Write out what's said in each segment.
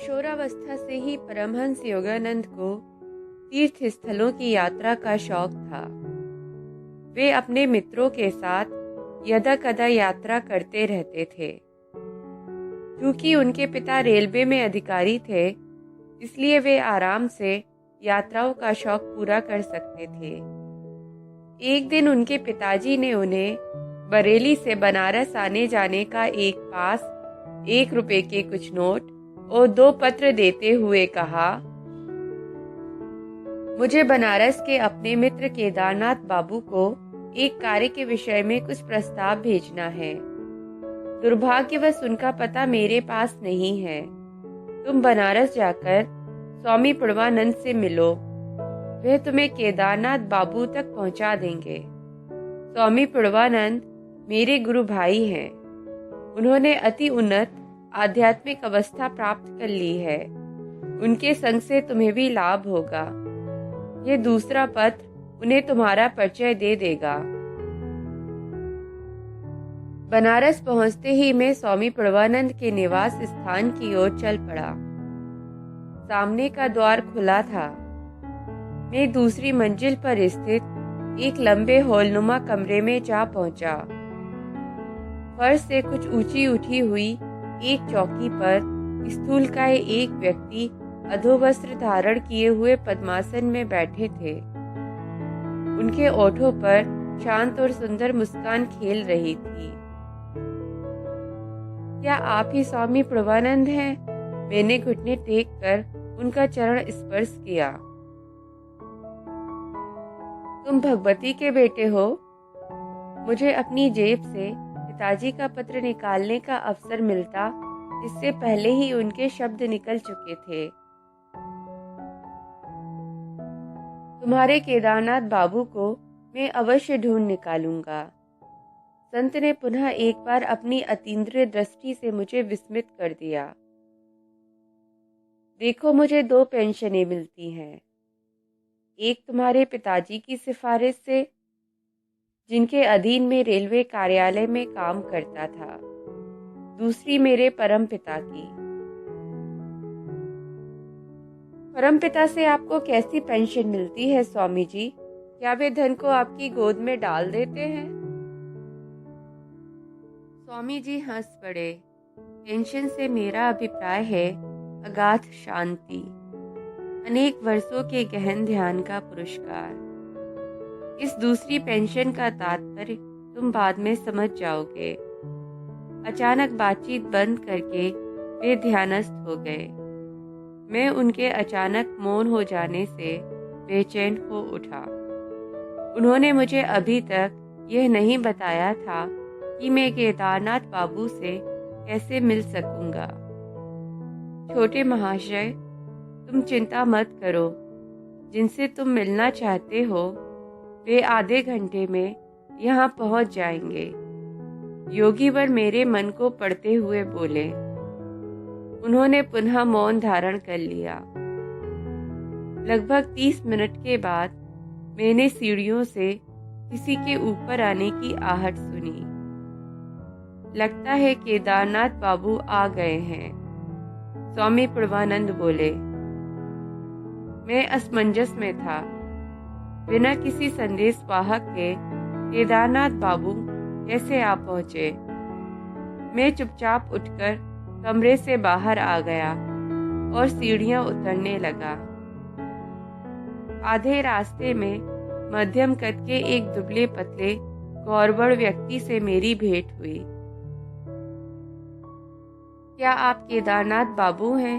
किशोरावस्था से ही परमहंस योगानंद को तीर्थ स्थलों की यात्रा का शौक था। वे अपने मित्रों के साथ यदा कदा यात्रा करते रहते थे। क्योंकि उनके पिता रेलवे में अधिकारी थे, इसलिए वे आराम से यात्राओं का शौक पूरा कर सकते थे। एक दिन उनके पिताजी ने उन्हें बरेली से बनारस आने जाने का एक पास, 1 रुपए के कुछ नोट और 2 पत्र देते हुए कहा, मुझे बनारस के अपने मित्र केदारनाथ बाबू को एक कार्य के विषय में कुछ प्रस्ताव भेजना है। दुर्भाग्यवश उनका पता मेरे पास नहीं है। तुम बनारस जाकर स्वामी पूर्वानंद से मिलो, वह तुम्हें केदारनाथ बाबू तक पहुंचा देंगे। स्वामी पूर्वानंद मेरे गुरु भाई हैं। उन्होंने अति उन्नत आध्यात्मिक अवस्था प्राप्त कर ली है। उनके संग से तुम्हें भी लाभ होगा। यह दूसरा पत्र उन्हें तुम्हारा परिचय दे देगा। बनारस पहुंचते ही मैं स्वामी पूर्वानंद के निवास स्थान की ओर चल पड़ा। सामने का द्वार खुला था। मैं दूसरी मंजिल पर स्थित एक लंबे हॉलनुमा कमरे में जा पहुंचा। फर्श से कुछ ऊंची उठी हुई एक चौकी पर स्थूलकाय एक व्यक्ति अधोवस्त्र धारण किए हुए पद्मासन में बैठे थे। उनके ओठों पर शांत और सुंदर मुस्कान खेल रही थी। क्या आप ही स्वामी पूर्वानंद हैं? मैंने घुटने टेक कर उनका चरण स्पर्श किया। तुम भगवती के बेटे हो? मुझे अपनी जेब से पिताजी का पत्र निकालने का अवसर मिलता, इससे पहले ही उनके शब्द निकल चुके थे। तुम्हारे केदारनाथ बाबू को मैं अवश्य ढूंढ निकालूंगा। संत ने पुनः एक बार अपनी अतीन्द्रिय दृष्टि से मुझे विस्मित कर दिया। देखो, मुझे 2 पेंशनें मिलती हैं। एक तुम्हारे पिताजी की सिफारिश से, जिनके अधीन में रेलवे कार्यालय में काम करता था। दूसरी मेरे परमपिता की। परमपिता से आपको कैसी पेंशन मिलती है स्वामी जी? क्या वे धन को आपकी गोद में डाल देते हैं? स्वामी जी हंस पड़े। पेंशन से मेरा अभिप्राय है अगाध शांति, अनेक वर्षों के गहन ध्यान का पुरस्कार। इस दूसरी पेंशन का तात्पर्य तुम बाद में समझ जाओगे। अचानक बातचीत बंद करके वे ध्यानस्थ हो गए। मैं उनके अचानक मौन हो जाने से बेचैन हो उठा। उन्होंने मुझे अभी तक यह नहीं बताया था कि मैं केदारनाथ बाबू से कैसे मिल सकूंगा। छोटे महाशय, तुम चिंता मत करो। जिनसे तुम मिलना चाहते हो वे आधे घंटे में यहाँ पहुँच जाएंगे। योगीवर मेरे मन को पढ़ते हुए बोले। उन्होंने पुनः मौन धारण कर लिया। लगभग 30 मिनट के बाद मैंने सीढ़ियों से किसी के ऊपर आने की आहट सुनी। लगता है केदारनाथ बाबू आ गए हैं, स्वामी पूर्वानंद बोले। मैं असमंजस में था। बिना किसी संदेश वाहक के केदारनाथ बाबू कैसे आ पहुंचे? मैं चुपचाप उठकर कमरे से बाहर आ गया और सीढ़ियां उतरने लगा। आधे रास्ते में मध्यम कद के एक दुबले पतले गौरवर्ण व्यक्ति से मेरी भेंट हुई। क्या आप केदारनाथ बाबू हैं?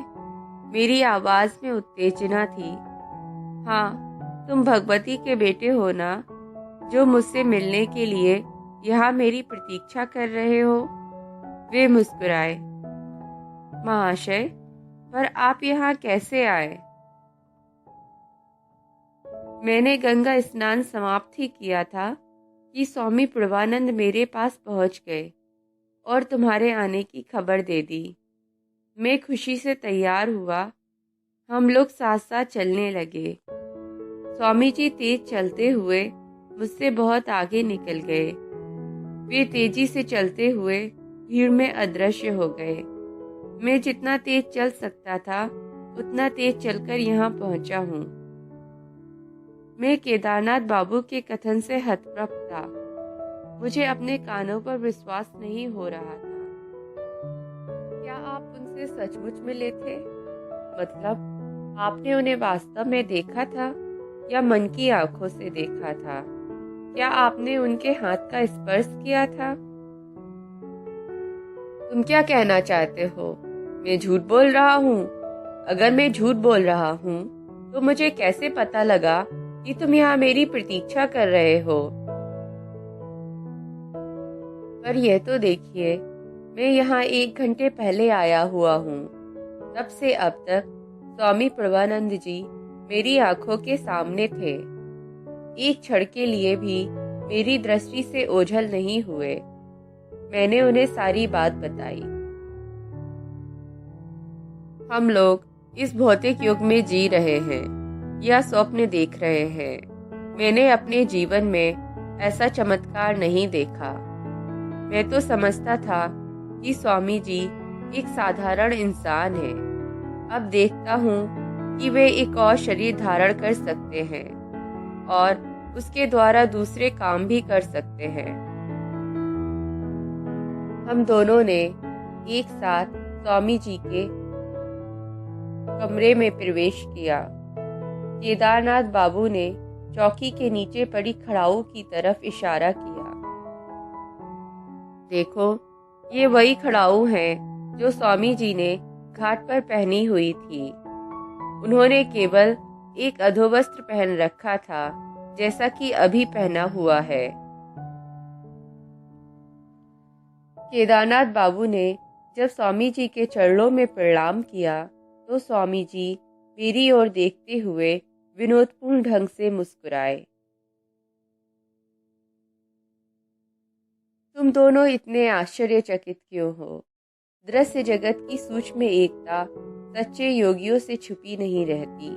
मेरी आवाज में उत्तेजना थी। हाँ, तुम भगवती के बेटे हो ना, जो मुझसे मिलने के लिए यहाँ मेरी प्रतीक्षा कर रहे हो? वे मुस्कुराए। महाशय, पर आप यहाँ कैसे आए? मैंने गंगा स्नान समाप्त ही किया था कि स्वामी पूर्वानंद मेरे पास पहुँच गए और तुम्हारे आने की खबर दे दी। मैं खुशी से तैयार हुआ। हम लोग साथ साथ चलने लगे। स्वामी जी तेज चलते हुए मुझसे बहुत आगे निकल गए। वे तेजी से चलते हुए भीड़ में अदृश्य हो गए। मैं जितना तेज चल सकता था उतना तेज चलकर यहाँ पहुँचा हूँ। मैं केदारनाथ बाबू के कथन से हतप्रभ था। मुझे अपने कानों पर विश्वास नहीं हो रहा था। क्या आप उनसे सचमुच मिले थे? मतलब आपने उन्हें वास्तव में देखा था या मन की आंखों से देखा था? क्या आपने उनके हाथ का स्पर्श किया था? तुम क्या कहना चाहते हो? मैं झूठ बोल रहा हूँ? अगर मैं झूठ बोल रहा हूँ तो मुझे कैसे पता लगा कि तुम यहाँ मेरी प्रतीक्षा कर रहे हो? पर यह तो देखिए, मैं यहाँ 1 घंटे पहले आया हुआ हूँ। तब से अब तक स्वामी प्रभानंद जी मेरी आंखों के सामने थे। एक क्षण के लिए भी मेरी दृष्टि से ओझल नहीं हुए। मैंने उन्हें सारी बात बताई। हम लोग इस भौतिक युग में जी रहे हैं या स्वप्न देख रहे हैं। मैंने अपने जीवन में ऐसा चमत्कार नहीं देखा। मैं तो समझता था कि स्वामी जी एक साधारण इंसान है। अब देखता हूँ कि वे एक और शरीर धारण कर सकते हैं और उसके द्वारा दूसरे काम भी कर सकते हैं। हम दोनों ने एक साथ स्वामी जी के कमरे में प्रवेश किया। केदारनाथ बाबू ने चौकी के नीचे पड़ी खड़ाऊ की तरफ इशारा किया। देखो, ये वही खड़ाऊ हैं जो स्वामी जी ने घाट पर पहनी हुई थी। उन्होंने केवल एक अधोवस्त्र पहन रखा था, जैसा कि अभी पहना हुआ है। केदारनाथ बाबू ने जब स्वामी जी के चरणों में प्रणाम किया तो स्वामी जी मेरी ओर देखते हुए विनोदपूर्ण ढंग से मुस्कुराए। तुम दोनों इतने आश्चर्यचकित क्यों हो? दृश्य जगत की सूक्ष्म एकता सच्चे योगियों से छुपी नहीं रहती।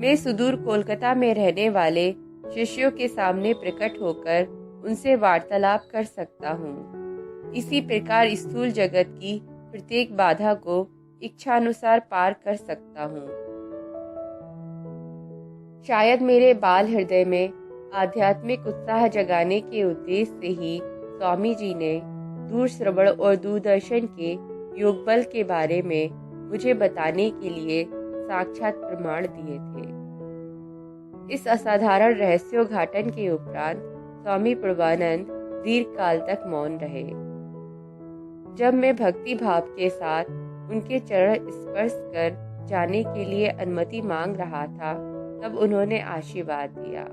मैं सुदूर कोलकाता में रहने वाले शिष्यों के सामने प्रकट होकर उनसे वार्तालाप कर सकता हूँ। इसी प्रकार स्थूल जगत की प्रत्येक बाधा को इच्छानुसार पार कर सकता हूँ। शायद मेरे बाल हृदय में आध्यात्मिक उत्साह जगाने के उद्देश्य से ही स्वामी जी ने दूर श्रवण और दूरदर्शन के योग बल के बारे में मुझे बताने के लिए साक्षात प्रमाण दिए थे। इस असाधारण रहस्योद्घाटन के उपरांत स्वामी प्रभानंद दीर्घ काल तक मौन रहे। जब मैं भक्ति भाव के साथ उनके चरण स्पर्श कर जाने के लिए अनुमति मांग रहा था, तब उन्होंने आशीर्वाद दिया।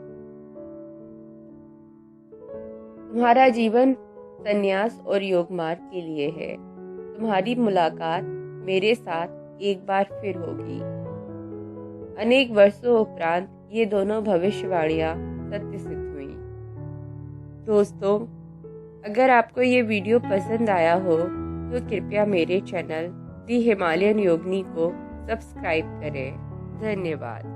तुम्हारा जीवन संन्यास और योग मार्ग के लिए है। तुम्हारी मुलाकात मेरे साथ एक बार फिर होगी। अनेक वर्षों उपरांत ये दोनों भविष्यवाणियां सत्य सिद्ध हुई। दोस्तों, अगर आपको ये वीडियो पसंद आया हो तो कृपया मेरे चैनल दी हिमालयन योगिनी को सब्सक्राइब करें। धन्यवाद।